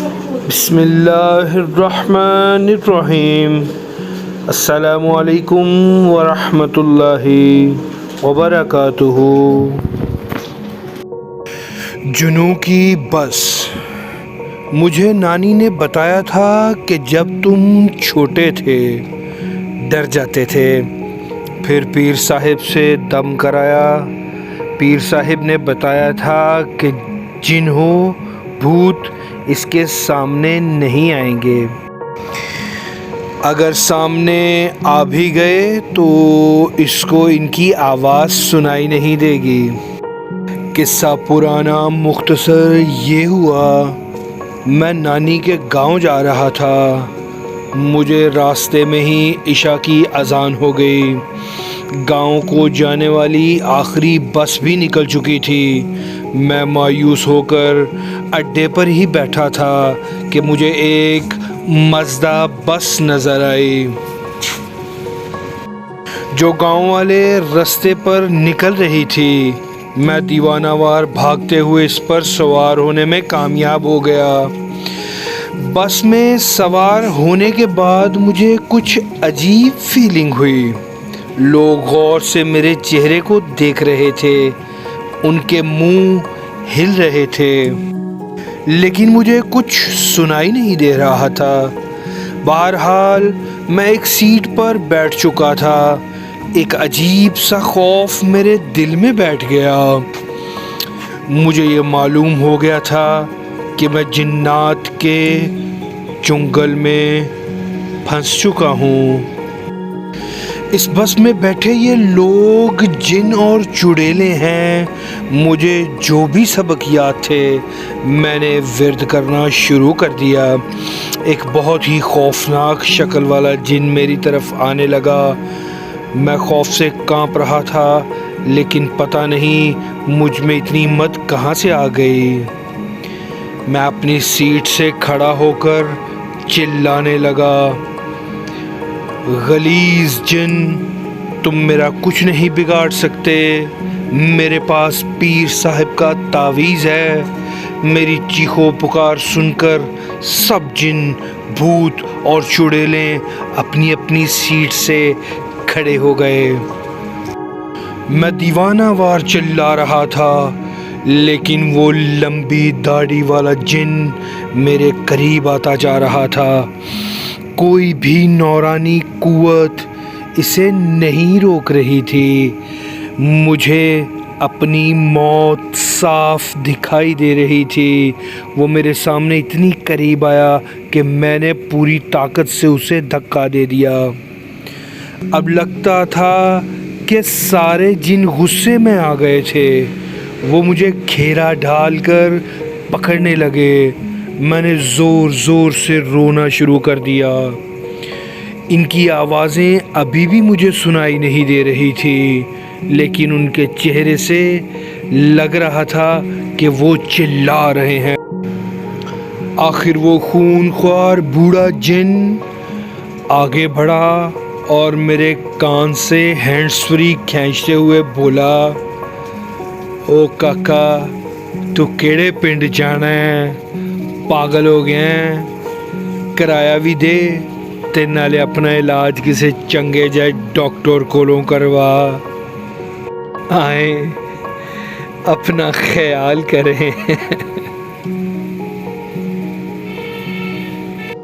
بسم اللہ الرحمن الرحیم۔ السلام علیکم ورحمۃ اللہ وبرکاتہ۔ جنوں کی بس۔ مجھے نانی نے بتایا تھا کہ جب تم چھوٹے تھے ڈر جاتے تھے، پھر پیر صاحب سے دم کرایا۔ پیر صاحب نے بتایا تھا کہ جن ہو بھوت اس کے سامنے نہیں آئیں گے، اگر سامنے آ بھی گئے تو اس کو ان کی آواز سنائی نہیں دے گی۔ قصہ پرانا مختصر یہ ہوا، میں نانی کے گاؤں جا رہا تھا، مجھے راستے میں ہی عشاء کی اذان ہو گئی۔ گاؤں کو جانے والی آخری بس بھی نکل چکی تھی۔ میں مایوس ہو کر اڈے پر ہی بیٹھا تھا کہ مجھے ایک مزدہ بس نظر آئی جو گاؤں والے رستے پر نکل رہی تھی۔ میں دیوانہ وار بھاگتے ہوئے اس پر سوار ہونے میں کامیاب ہو گیا۔ بس میں سوار ہونے کے بعد مجھے کچھ عجیب فیلنگ ہوئی۔ لوگ غور سے میرے چہرے کو دیکھ رہے تھے، ان کے منہ ہل رہے تھے، لیکن مجھے کچھ سنائی نہیں دے رہا تھا۔ بہرحال میں ایک سیٹ پر بیٹھ چکا تھا۔ ایک عجیب سا خوف میرے دل میں بیٹھ گیا۔ مجھے یہ معلوم ہو گیا تھا کہ میں جنات کے چنگل میں پھنس چکا ہوں۔ اس بس میں بیٹھے یہ لوگ جن اور چڑیلے ہیں۔ مجھے جو بھی سبق یاد تھے میں نے ورد کرنا شروع کر دیا۔ ایک بہت ہی خوفناک شکل والا جن میری طرف آنے لگا۔ میں خوف سے کانپ رہا تھا، لیکن پتہ نہیں مجھ میں اتنی ہمت کہاں سے آ گئی۔ میں اپنی سیٹ سے کھڑا ہو کر چلانے لگا، غلیظ جن، تم میرا کچھ نہیں بگاڑ سکتے، میرے پاس پیر صاحب کا تعویذ ہے۔ میری چیخو پکار سن کر سب جن، بھوت اور چڑیلیں اپنی اپنی سیٹ سے کھڑے ہو گئے۔ میں دیوانہ وار چلا رہا تھا، لیکن وہ لمبی داڑھی والا جن میرے قریب آتا جا رہا تھا۔ کوئی بھی نورانی قوت اسے نہیں روک رہی تھی۔ مجھے اپنی موت صاف دکھائی دے رہی تھی۔ وہ میرے سامنے اتنی قریب آیا کہ میں نے پوری طاقت سے اسے دھکا دے دیا۔ اب لگتا تھا کہ سارے جن غصے میں آ گئے تھے۔ وہ مجھے گھیرا ڈال کر پکڑنے لگے۔ میں نے زور زور سے رونا شروع کر دیا۔ ان کی آوازیں ابھی بھی مجھے سنائی نہیں دے رہی تھی، لیکن ان کے چہرے سے لگ رہا تھا کہ وہ چلا رہے ہیں۔ آخر وہ خون خوار بوڑھا جن آگے بڑھا اور میرے کان سے ہینڈز فری کھینچتے ہوئے بولا، او کاکا، تو کیڑے پنڈ جانا ہے؟ پاگل ہو گیا ہیں؟ کرایہ بھی دے تے نالے اپنا علاج کسی چنگے جائے ڈاکٹر کولوں کروا۔ آئیں اپنا خیال کریں۔